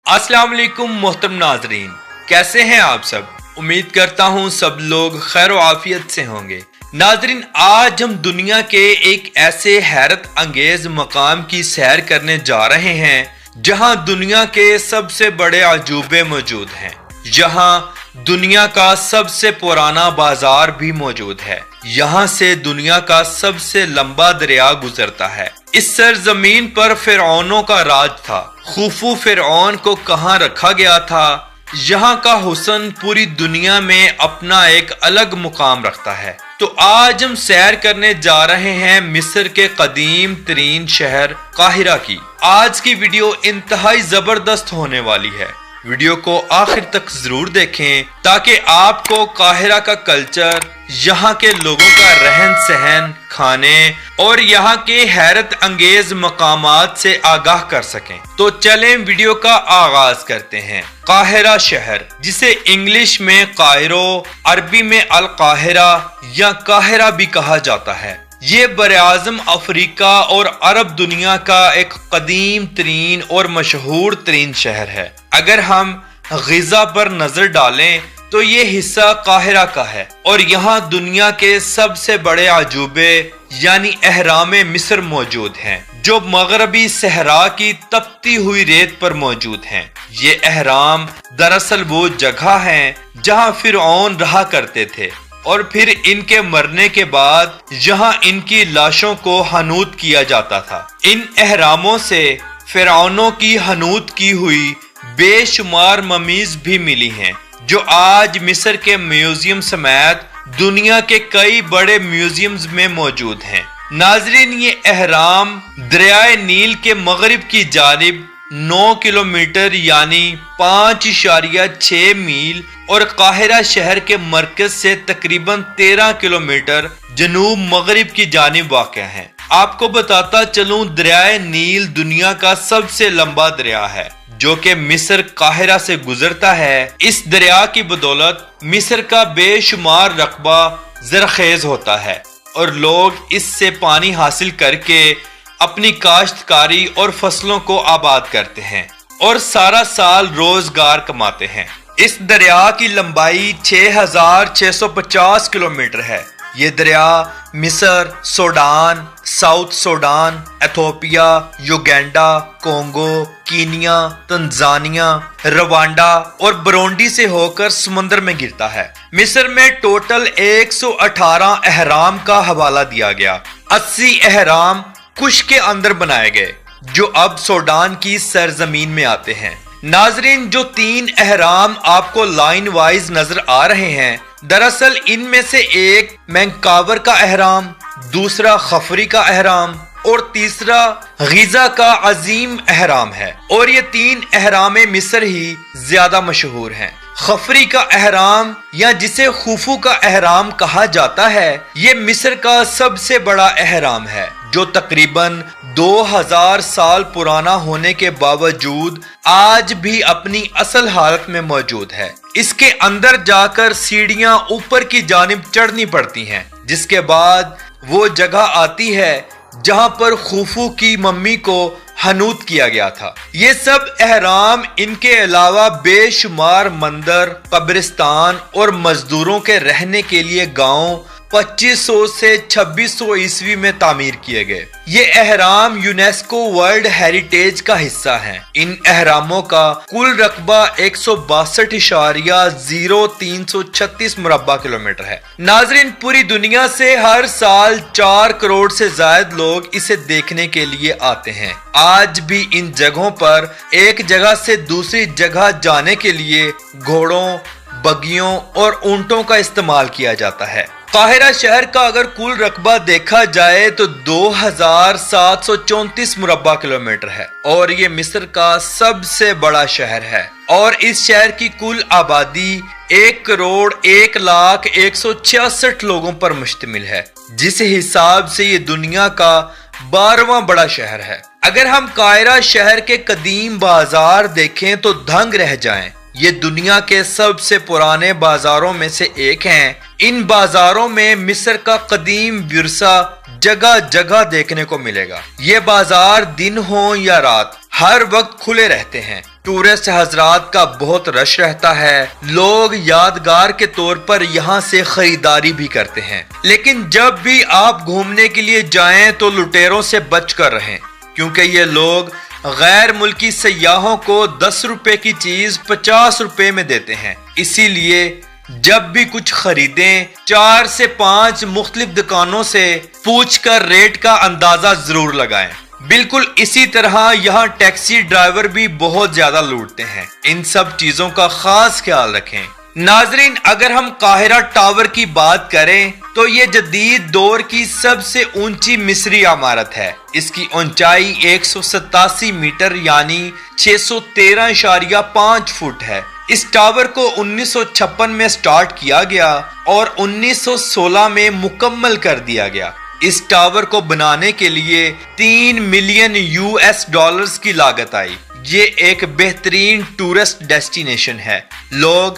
अस्सलाम वालेकुम मोहतरम नाजरीन, कैसे हैं आप सब। उम्मीद करता हूँ सब लोग खैर व आफियत से होंगे। नाजरीन, आज हम दुनिया के एक ऐसे हैरत अंगेज मकाम की सैर करने जा रहे हैं जहाँ दुनिया के सबसे बड़े अजूबे मौजूद हैं, जहाँ दुनिया का सबसे पुराना बाजार भी मौजूद है, यहाँ से दुनिया का सबसे लंबा दरिया गुजरता है। इस सरजमीन पर फिरौनों का राज था। खुफू फिरौन को कहाँ रखा गया था, यहाँ का हुस्न पूरी दुनिया में अपना एक अलग मुकाम रखता है। तो आज हम सैर करने जा रहे हैं मिस्र के कदीम तरीन शहर काहिरा की। आज की वीडियो इंतहाई जबरदस्त होने वाली है। वीडियो को आखिर तक जरूर देखें ताकि आपको काहिरा का कल्चर, यहाँ के लोगों का रहन सहन, खाने और यहाँ के हैरत अंगेज मकामात से आगाह कर सकें। तो चलें वीडियो का आगाज करते हैं। काहिरा शहर, जिसे इंग्लिश में कायरो, अरबी में अल काहिरा या काहिरा भी कहा जाता है, ये बरआज़म अफ्रीका और अरब दुनिया का एक कदीम तरीन और मशहूर तरीन शहर है। अगर हम गिज़ा पर नजर डालें तो ये हिस्सा काहिरा का है और यहाँ दुनिया के सबसे बड़े अजूबे यानी अहरामे मिस्र मौजूद हैं, जो मगरबी सहरा की तपती हुई रेत पर मौजूद हैं। ये अहराम दरअसल वो जगह है जहाँ फिरऔन रहा करते थे और फिर इनके मरने के बाद यहाँ इनकी लाशों को हनूत किया जाता था। इन अहरामों से फिरौनों की हनूत की हुई बेशुमार ममीज भी मिली हैं, जो आज मिस्र के म्यूजियम समेत दुनिया के कई बड़े म्यूजियम्स में मौजूद हैं। नाजरीन, ये अहराम दरियाए नील के मगरिब की जानिब 9 किलोमीटर यानी 5.6 मील और काहिरा शहर के मरकज से तकरीबन 13 किलोमीटर जनूब मगरिब की जानिब वाक़ है। आपको बताता चलूं, दरियाए नील दुनिया का सबसे लंबा दरिया है जो कि मिस्र काहिरा से गुजरता है। इस दरिया की बदौलत मिस्र का बेशुमार रकबा ज़रखेज होता है और लोग इससे पानी हासिल करके अपनी काश्तकारी और फसलों को आबाद करते हैं और सारा साल रोजगार कमाते हैं। इस दरिया की लंबाई 6650 किलोमीटर है। ये दरिया मिस्र, Sudan, south Sudan, Ethiopia, Uganda, Congo, Kenya, Tanzania, Rwanda और बुरुंडी से होकर समुद्र में गिरता है। मिस्र में टोटल 118 अहराम का हवाला दिया गया। 80 अहराम कुश के अंदर बनाए गए जो अब सूडान की सरजमीन में आते हैं। नाजरीन, जो 3 अहराम आपको लाइन वाइज नजर आ रहे हैं, दरअसल इनमें से एक मैंकावर का अहराम, दूसरा खफरी का अहराम और तीसरा गिज़ा का अजीम अहराम है और ये 3 अहराम मिस्र ही ज्यादा मशहूर हैं। खफरी का अहराम या जिसे खुफू का अहराम कहा जाता है, ये मिस्र का सबसे बड़ा अहराम है जो तकरीबन 2000 साल पुराना होने के बावजूद आज भी अपनी असल हालत में मौजूद है। इसके अंदर जाकर सीढ़ियां ऊपर की जानिब चढ़नी पड़ती हैं, जिसके बाद वो जगह आती है जहां पर खुफू की मम्मी को हनूत किया गया था। ये सब अहराम, इनके अलावा बेशुमार मंदिर, कब्रिस्तान और मजदूरों के रहने के लिए गांव 2500 से 2600 ईस्वी में तामीर किए गए। ये अहराम यूनेस्को वर्ल्ड हेरिटेज का हिस्सा हैं। इन अहरामों का कुल रकबा 162.0336 मुरब्बा किलोमीटर है। नाजरीन, पूरी दुनिया से हर साल 4 करोड़ से ज्यादा लोग इसे देखने के लिए आते हैं। आज भी इन जगहों पर एक जगह से दूसरी जगह जाने के लिए घोड़ों, बगियों और ऊंटों का इस्तेमाल किया जाता है। काहिरा शहर का अगर कुल रकबा देखा जाए तो 2734 मुरब्बा किलोमीटर है और ये मिस्र का सबसे बड़ा शहर है और इस शहर की कुल आबादी 1,01,166 लोगों पर मुश्तमिल है, जिस हिसाब से ये दुनिया का 12वां बड़ा शहर है। अगर हम काहिरा शहर के कदीम बाजार देखें तो दंग रह जाएं। ये दुनिया के सबसे पुराने बाजारों में से एक हैं। इन बाजारों में मिस्र का कदीम विरसा जगह जगह देखने को मिलेगा। ये बाजार दिन हो या रात हर वक्त खुले रहते हैं। ٹورسٹ حضرات کا بہت رش رہتا ہے، لوگ یادگار کے طور پر یہاں سے خریداری بھی کرتے ہیں۔ لیکن جب بھی آپ گھومنے کے لیے جائیں تو لٹیروں سے بچ کر رہیں، کیونکہ یہ لوگ غیر ملکی سیاحوں کو 10 روپے کی چیز 50 روپے میں دیتے ہیں۔ اسی لیے جب بھی کچھ خریدیں 4 سے 5 مختلف دکانوں سے پوچھ کر ریٹ کا اندازہ ضرور لگائیں۔ بالکل اسی طرح یہاں ٹیکسی ڈرائیور بھی بہت زیادہ لوٹتے ہیں، ان سب چیزوں کا خاص خیال رکھیں۔ ناظرین، اگر ہم قاہرہ ٹاور کی بات کریں تو یہ جدید دور کی سب سے اونچی مصری عمارت ہے۔ اس کی اونچائی 187 میٹر یعنی 613.5 فٹ ہے۔ اس ٹاور کو 1956 میں سٹارٹ کیا گیا اور 1916 میں مکمل کر دیا گیا۔ اس ٹاور کو بنانے کے لیے 3 ملین $US کی لاگت آئی۔ یہ ایک بہترین ٹورسٹ ڈیسٹینیشن ہے۔ لوگ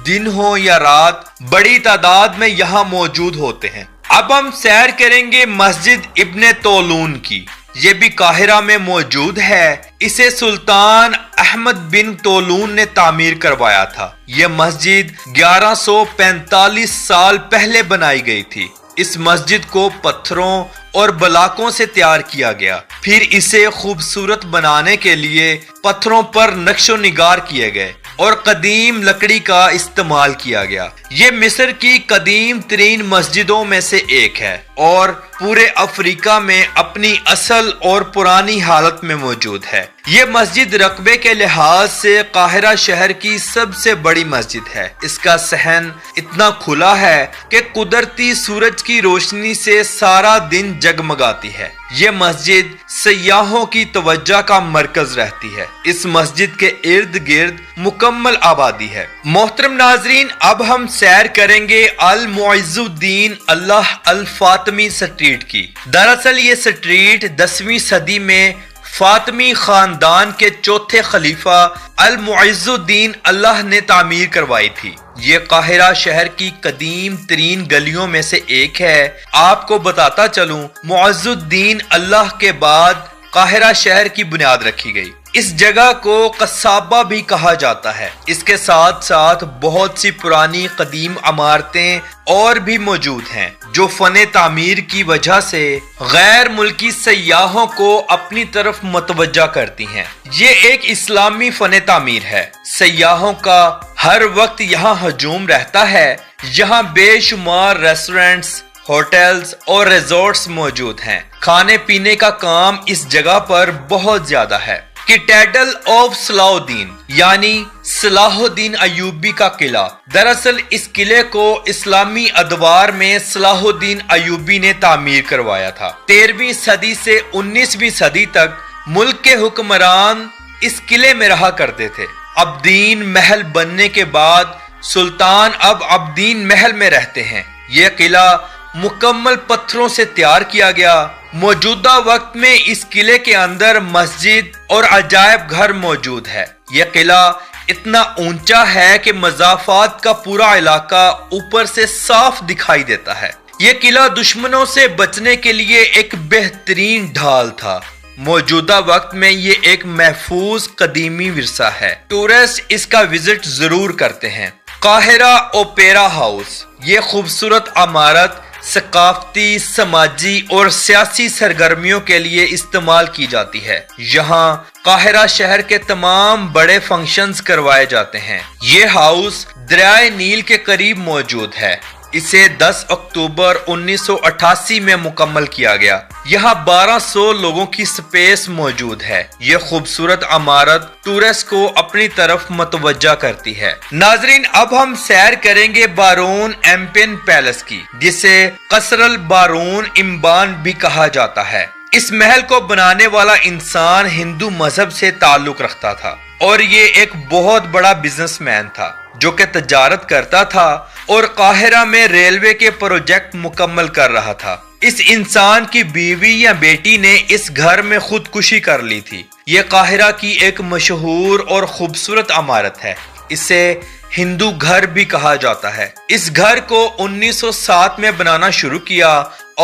دن ہو یا رات بڑی تعداد میں یہاں موجود ہوتے ہیں۔ اب ہم سیر کریں گے مسجد ابن طولون کی۔ یہ بھی قاہرہ میں موجود ہے۔ اسے سلطان احمد بن طولون نے تعمیر کروایا تھا۔ یہ مسجد 1145 سال پہلے بنائی گئی تھی۔ اس مسجد کو پتھروں اور بلاکوں سے تیار کیا گیا، پھر اسے خوبصورت بنانے کے لیے پتھروں پر نقش و نگار کیے گئے اور قدیم لکڑی کا استعمال کیا گیا۔ یہ مصر کی قدیم ترین مسجدوں میں سے ایک ہے اور پورے افریقہ میں اپنی اصل اور پرانی حالت میں موجود ہے۔ یہ مسجد رقبے کے لحاظ سے قاہرہ شہر کی سب سے بڑی مسجد ہے۔ اس کا صحن اتنا کھلا ہے کہ قدرتی سورج کی روشنی سے سارا دن جگمگاتی ہے۔ یہ مسجد سیاحوں کی توجہ کا مرکز رہتی ہے۔ اس مسجد کے ارد گرد مکمل آبادی ہے۔ محترم ناظرین، اب ہم سیر کریں گے المعز الدین اللہ الفاطمی سٹریٹ کی۔ دراصل یہ سٹریٹ 10ویں صدی میں فاطمی خاندان کے چوتھے خلیفہ المعز الدین اللہ نے تعمیر کروائی تھی۔ یہ قاہرہ شہر کی قدیم ترین گلیوں میں سے ایک ہے۔ آپ کو بتاتا چلوں، معز الدین اللہ کے بعد قاہرہ شہر کی بنیاد رکھی گئی۔ اس جگہ کو قصابہ بھی کہا جاتا ہے۔ اس کے ساتھ ساتھ بہت سی پرانی قدیم عمارتیں اور بھی موجود ہیں جو فن تعمیر کی وجہ سے غیر ملکی سیاحوں کو اپنی طرف متوجہ کرتی ہیں۔ یہ ایک اسلامی فن تعمیر ہے۔ سیاحوں کا ہر وقت یہاں ہجوم رہتا ہے۔ یہاں بے شمار ریسٹورنٹس، ہوٹلز اور ریزورٹس موجود ہیں۔ کھانے پینے کا کام اس جگہ پر بہت زیادہ ہے۔ کیٹیڈرل آف صلاح الدین یعنی صلاح الدین ایوبی کا قلعہ۔ دراصل اس قلعے کو اسلامی ادوار میں صلاح الدین ایوبی نے تعمیر کروایا تھا۔ 13ویں صدی سے 19ویں صدی تک ملک کے حکمران اس قلعے میں رہا کرتے تھے۔ عابدین محل بننے کے بعد سلطان اب عابدین محل میں رہتے ہیں۔ یہ قلعہ مکمل پتھروں سے تیار کیا گیا۔ موجودہ وقت میں اس قلعے کے اندر مسجد اور عجائب گھر موجود ہے۔ یہ قلعہ اتنا اونچا ہے کہ مضافات کا پورا علاقہ اوپر سے صاف دکھائی دیتا ہے۔ یہ قلعہ دشمنوں سے بچنے کے لیے ایک بہترین ڈھال تھا۔ موجودہ وقت میں یہ ایک محفوظ قدیمی ورثہ ہے۔ ٹورسٹ اس کا وزٹ ضرور کرتے ہیں۔ قاہرہ اوپیرا ہاؤس، یہ خوبصورت عمارت ثقافتی، سماجی اور سیاسی سرگرمیوں کے لیے استعمال کی جاتی ہے۔ یہاں قاہرہ شہر کے تمام بڑے فنکشنز کروائے جاتے ہیں۔ یہ ہاؤس دریائے نیل کے قریب موجود ہے۔ اسے 10 اکتوبر 1988 میں مکمل کیا گیا۔ یہاں 1200 لوگوں کی سپیس موجود ہے۔ یہ خوبصورت عمارت ٹورسٹ کو اپنی طرف متوجہ کرتی ہے۔ ناظرین، اب ہم سیر کریں گے بارون ایمپین پیلس کی، جسے قصر البارون امبان بھی کہا جاتا ہے۔ اس محل کو بنانے والا انسان ہندو مذہب سے تعلق رکھتا تھا اور یہ ایک بہت بڑا بزنس مین تھا جو کہ تجارت کرتا تھا اور قاہرہ میں ریلوے کے پروجیکٹ مکمل کر رہا تھا۔ اس انسان کی بیوی یا بیٹی نے اس گھر میں خودکشی کر لی تھی۔ یہ قاہرہ کی ایک مشہور اور خوبصورت عمارت ہے۔ اسے ہندو گھر بھی کہا جاتا ہے۔ اس گھر کو 1907 میں بنانا شروع کیا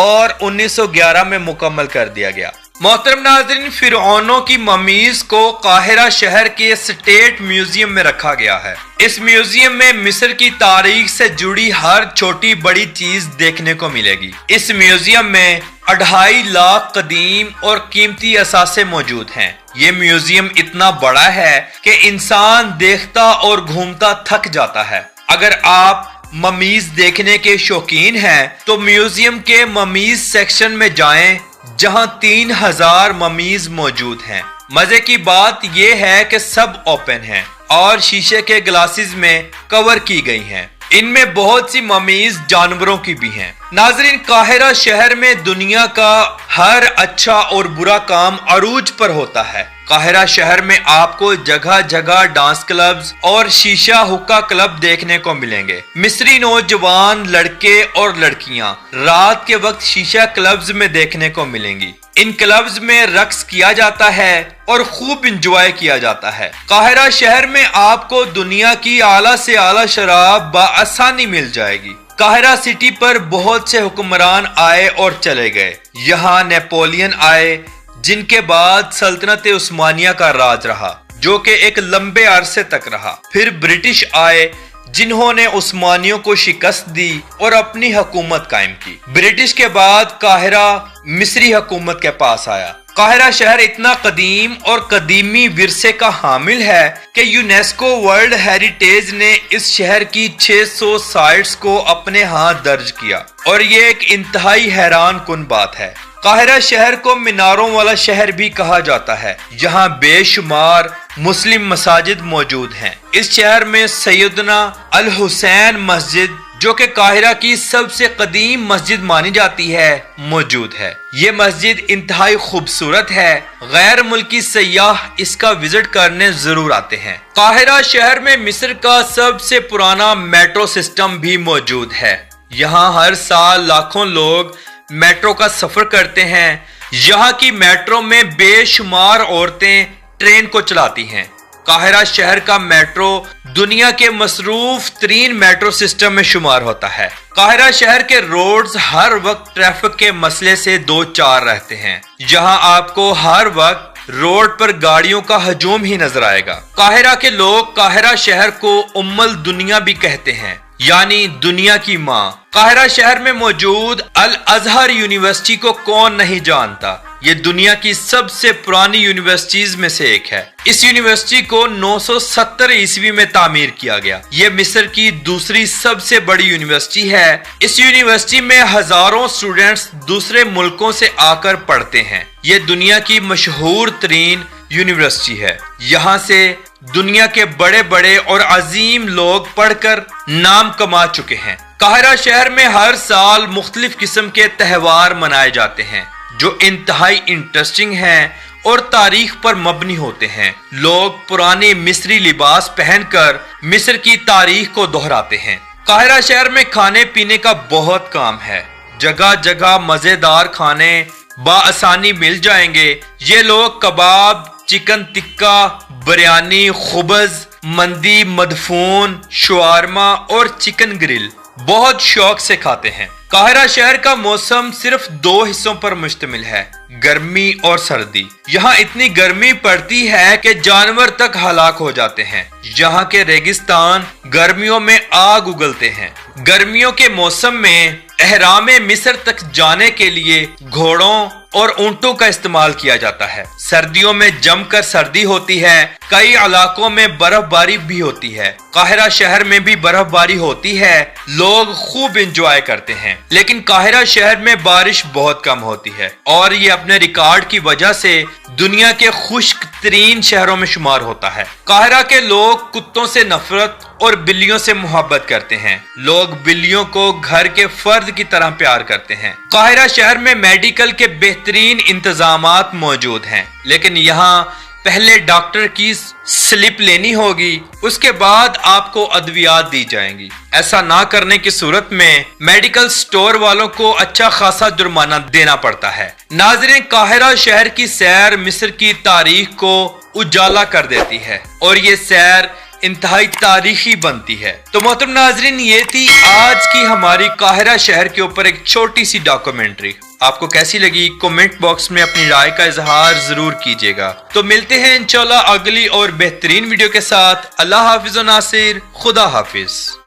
اور 1911 میں مکمل کر دیا گیا۔ मोहतरम नाज़रीन, फिरौनों की ममीज को काहिरा शहर के स्टेट म्यूजियम में रखा गया है। इस म्यूजियम में मिस्र की तारीख से जुड़ी हर छोटी बड़ी चीज देखने को मिलेगी। इस म्यूजियम में 2.5 लाख कदीम और कीमती असासे मौजूद हैं। ये म्यूजियम इतना बड़ा है कि इंसान देखता और घूमता थक जाता है। अगर आप ममीज देखने के शौकीन हैं तो म्यूजियम के ममीज सेक्शन में जाएं, जहां 3000 ममीज मौजूद हैं। मजे की बात यह है कि सब ओपन हैं और शीशे के ग्लासेस में कवर की गई हैं। इनमें बहुत सी ममीज जानवरों की भी हैं। नाजरीन, काहिरा शहर में दुनिया का हर अच्छा और बुरा काम अरूज पर होता है। काहिरा शहर में आपको जगह जगह डांस क्लब्स और शीशा हुक्का क्लब देखने को मिलेंगे। मिस्री नौजवान लड़के और लड़कियां रात के वक्त शीशा क्लब्स में देखने को मिलेंगी। इन क्लब्स में रक्स किया जाता है और खूब इंजॉय किया जाता है। काहिरा शहर में आपको दुनिया की आला से आला शराब बआसानी मिल जाएगी। काहिरा सिटी पर बहुत से हुक्मरान आए और चले गए। यहाँ नेपोलियन आए, जिनके बाद सल्तनत उस्मानिया का राज रहा, जो कि एक लंबे अरसे तक रहा। फिर ब्रिटिश आए, जिन्होंने उस्मानियों को शिकस्त दी और अपनी हुकूमत कायम की। ब्रिटिश के बाद काहिरा मिस्री हुकूमत के पास आया। काहिरा शहर इतना कदीम और कदीमी विरसे का हामिल है कि यूनेस्को वर्ल्ड हेरिटेज ने इस शहर की 600 साइट्स को अपने हाथ दर्ज किया और ये एक इंतहाई हैरान कुन बात है। काहिरा शहर को मीनारों वाला शहर भी कहा जाता है। यहाँ बेशुमार मुस्लिम मसाजिद मौजूद हैं। इस शहर में सैयदना अल हुसैन मस्जिद, जो कि काहिरा की सबसे कदीम मस्जिद मानी जाती है, मौजूद है। ये मस्जिद इंतहाई खूबसूरत है। गैर मुल्की सयाह इसका विजिट करने जरूर आते हैं। काहिरा शहर में मिस्र का सबसे पुराना मेट्रो सिस्टम भी मौजूद है। यहाँ हर साल लाखों लोग मेट्रो का सफर करते हैं। यहाँ की मेट्रो में बेशुमार औरतें ट्रेन को चलाती हैं। काहिरा शहर का मेट्रो दुनिया के मसरूफ तरीन मेट्रो सिस्टम में शुमार होता है। काहिरा शहर के रोड्स हर वक्त ट्रैफिक के मसले से दो चार रहते हैं। जहां आपको हर वक्त रोड पर गाड़ियों का हजूम ही नजर आएगा। काहिरा के लोग काहिरा शहर को उम्मुल दुनिया भी कहते हैं, यानी दुनिया की माँ। काहिरा शहर में मौजूद अल अजहर यूनिवर्सिटी को कौन नहीं जानता। ये दुनिया की सबसे पुरानी यूनिवर्सिटीज में से एक है। इस यूनिवर्सिटी को 970 ईस्वी में तामीर किया गया। ये मिस्र की दूसरी सबसे बड़ी यूनिवर्सिटी है। इस यूनिवर्सिटी में हजारों स्टूडेंट्स दूसरे मुल्कों से आकर पढ़ते हैं। ये दुनिया की मशहूर तरीन यूनिवर्सिटी है। यहाँ से दुनिया के बड़े बड़े और अजीम लोग पढ़कर नाम कमा चुके हैं। काहिरा शहर में हर साल मुख्तलिफ किस्म के त्योहार मनाए जाते हैं जो इंतहाई इंटरेस्टिंग हैं और तारीख पर मबनी होते हैं। लोग पुराने मिस्री लिबास पहनकर मिस्र की तारीख को दोहराते हैं। काहिरा शहर में खाने पीने का बहुत काम है। जगह जगह मजेदार खाने बाआसानी मिल जाएंगे। ये लोग कबाब, चिकन टिक्का, बिरयानी, खुबज, मंदी, मदफून, शवारमा और चिकन ग्रिल बहुत शौक से खाते हैं। काहिरा शहर का मौसम सिर्फ 2 हिस्सों पर मुश्तमिल है, गर्मी और सर्दी। यहाँ इतनी गर्मी पड़ती है कि जानवर तक हलाक हो जाते हैं। यहाँ के रेगिस्तान गर्मियों में आग उगलते हैं। गर्मियों के मौसम में एहरामे मिस्र तक जाने के लिए घोड़ों और ऊंटों का इस्तेमाल किया जाता है। सर्दियों में जमकर सर्दी होती है। कई इलाकों में बर्फबारी भी होती है। काहिरा शहर में भी बर्फबारी होती है। लोग खूब एंजॉय करते हैं। लेकिन काहिरा शहर में बारिश बहुत कम होती है और ये अपने रिकॉर्ड की वजह से दुनिया के खुश्क तरीन शहरों में शुमार होता है। काहिरा के लोग कुत्तों से नफरत और बिल्लियों से मोहब्बत करते हैं। लोग बिल्लियों को घर के फर्द की तरह प्यार करते हैं। काहिरा शहर में मेडिकल के बेहतरीन इंतजामात मौजूद हैं, लेकिन यहाँ पहले डॉक्टर की स्लिप लेनी होगी, उसके बाद आपको अद्वियात दी जाएंगी। ऐसा ना करने की सूरत में मेडिकल स्टोर वालों को अच्छा खासा जुर्माना देना पड़ता है। नाज़रीन, काहिरा शहर की सैर मिस्र की तारीख को उजाला कर देती है और ये सैर इंतहाई तारीखी बनती है। तो मोहतरम नाज़रीन, ये थी आज की हमारी काहिरा शहर के ऊपर एक छोटी सी डॉक्यूमेंट्री। آپ کو کیسی لگی کمنٹ باکس میں اپنی رائے کا اظہار ضرور کیجیے گا۔ تو ملتے ہیں انشاءاللہ اگلی اور بہترین ویڈیو کے ساتھ۔ اللہ حافظ و ناصر، خدا حافظ۔